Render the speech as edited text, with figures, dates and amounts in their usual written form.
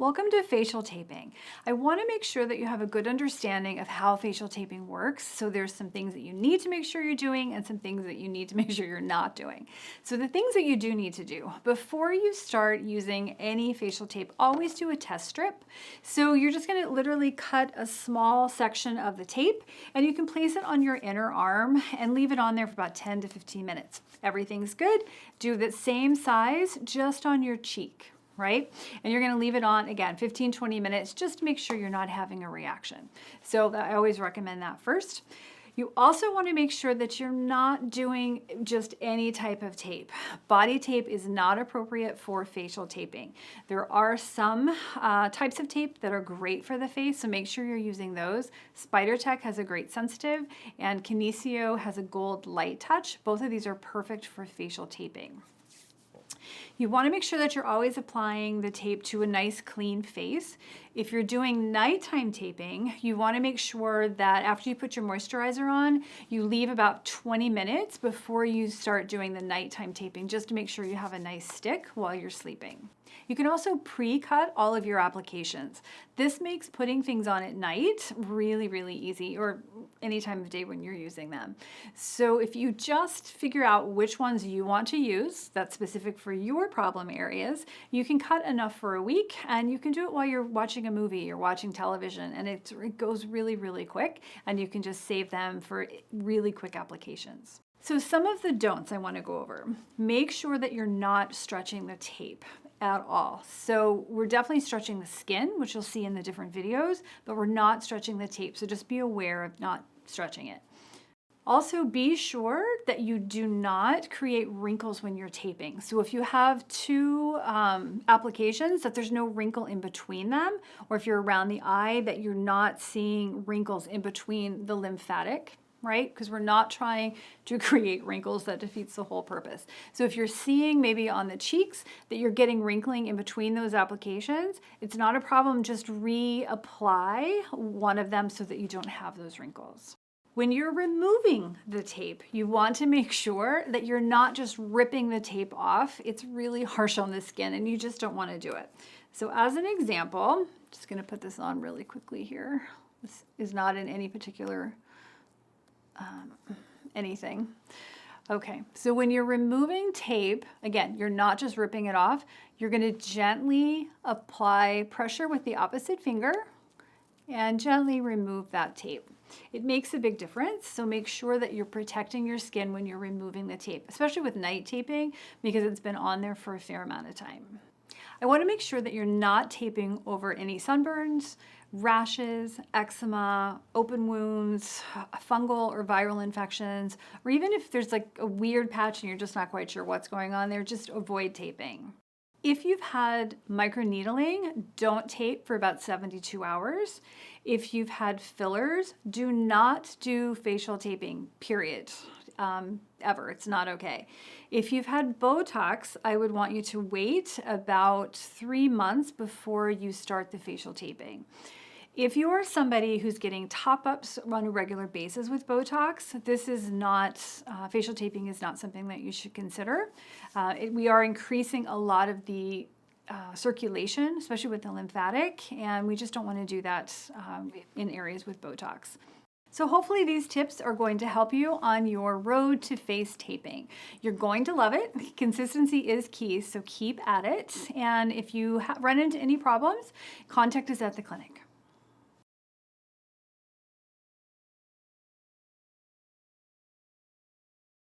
Welcome to facial taping. I want to make sure that you have a good understanding of how facial taping works. So there's some things that you need to make sure you're doing and some things that you need to make sure you're not doing. So the things that you do need to do before you start using any facial tape, always do a test strip. So you're just going to literally cut a small section of the tape and you can place it on your inner arm and leave it on there for about 10 to 15 minutes. Everything's good. Do the same size just on your cheek. Right? And you're going to leave it on, again, 15, 20 minutes, just to make sure you're not having a reaction. So I always recommend that first. You also want to make sure that you're not doing just any type of tape. Body tape is not appropriate for facial taping. There are some types of tape that are great for the face, so make sure you're using those. SpiderTech has a great sensitive, and Kinesio has a gold light touch. Both of these are perfect for facial taping. You want to make sure that you're always applying the tape to a nice clean face. If you're doing nighttime taping, you want to make sure that after you put your moisturizer on, you leave about 20 minutes before you start doing the nighttime taping, just to make sure you have a nice stick while you're sleeping. You can also pre-cut all of your applications. This makes putting things on at night really, really easy, or any time of day when you're using them. So if you just figure out which ones you want to use, that's specific for your problem areas, you can cut enough for a week, and you can do it while you're watching a movie or watching television, and it goes really, really quick, and you can just save them for really quick applications. So some of the don'ts I want to go over. Make sure that you're not stretching the tape at all. So we're definitely stretching the skin, which you'll see in the different videos, but we're not stretching the tape. So just be aware of not stretching it. Also, be sure that you do not create wrinkles when you're taping. So if you have two applications, that there's no wrinkle in between them, or if you're around the eye, that you're not seeing wrinkles in between the lymphatic, right? Because we're not trying to create wrinkles. That defeats the whole purpose. So if you're seeing maybe on the cheeks that you're getting wrinkling in between those applications, it's not a problem. Just reapply one of them so that you don't have those wrinkles. When you're removing the tape, you want to make sure that you're not just ripping the tape off. It's really harsh on the skin and you just don't want to do it. So as an example, I'm just going to put this on really quickly here. This is not in any particular anything. Okay, so when you're removing tape, again, you're not just ripping it off. You're going to gently apply pressure with the opposite finger and gently remove that tape. It makes a big difference, so make sure that you're protecting your skin when you're removing the tape, especially with night taping, because it's been on there for a fair amount of time. I want to make sure that you're not taping over any sunburns, rashes, eczema, open wounds, fungal or viral infections, or even if there's like a weird patch and you're just not quite sure what's going on there, just avoid taping. If you've had microneedling, don't tape for about 72 hours. If you've had fillers, do not do facial taping, period. Ever. It's not okay. If you've had Botox, I would want you to wait about 3 months before you start the facial taping. If you are somebody who's getting top-ups on a regular basis with Botox, this is not, facial taping is not something that you should consider. We are increasing a lot of the circulation, especially with the lymphatic, and we just don't want to do that in areas with Botox. So hopefully these tips are going to help you on your road to face taping. You're going to love it. Consistency is key, so keep at it. And if you run into any problems, contact us at the clinic.